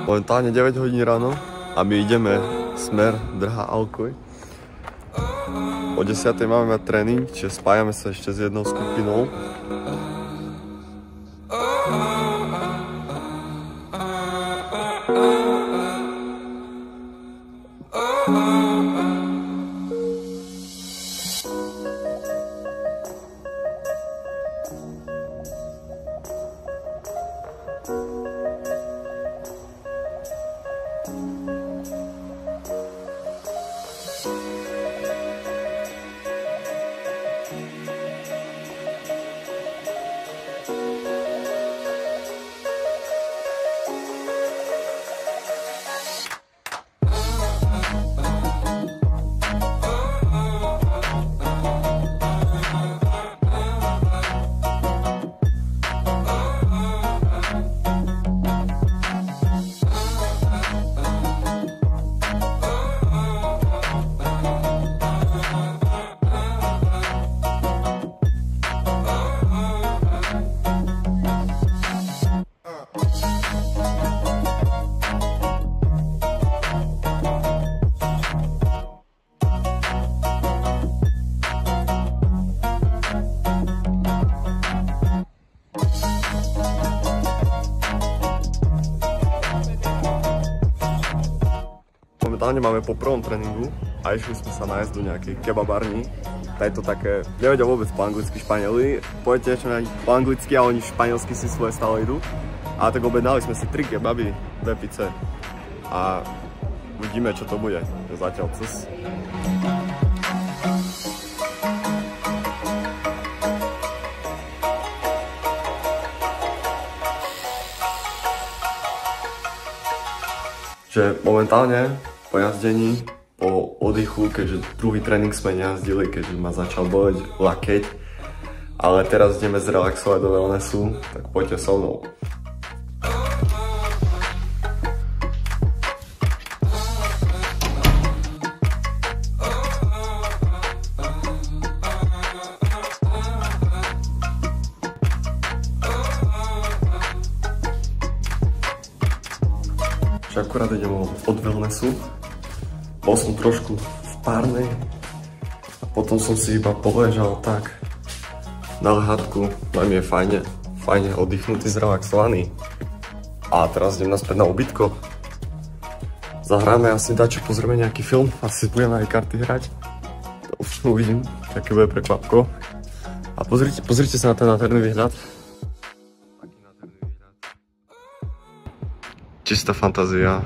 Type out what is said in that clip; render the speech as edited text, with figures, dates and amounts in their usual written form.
Momentálne 9 hodín ráno a my ideme smer Drha Alkuj. O 10. máme mať tréning, čiže spájame sa ešte s jednou skupinou. Momentálne máme po prvom tréningu a išli sme sa nájsť do nejakej kebabárni. Je to také, nevedia vôbec po anglicky Španieli, poviete niečo po anglicky a oni španielsky si svoje stále idú. A tak objednali sme si 3 kebaby, 2 pice a uvidíme, čo to bude. Zatiaľ cez. Že momentálne po jazdení, po oddychu, keďže druhý tréning sme nejazdili, keďže ma začal boleť lakeť. Ale teraz ideme zrelaxovať do wellnessu, tak poďte so mnou. Akurát idem od wellnessu. Bol som trošku v párnej a potom som si iba poležal tak na lehátku. Mám je fajne oddychnutý, zrelaxovaný. A teraz idem naspäť na ubytko. Zahráme asi dačo, pozrieme nejaký film, asi budeme aj karty hrať. Už uvidím, aké bude prekvapko. A pozrite sa na ten nádherný výhľad. Čistá fantázia.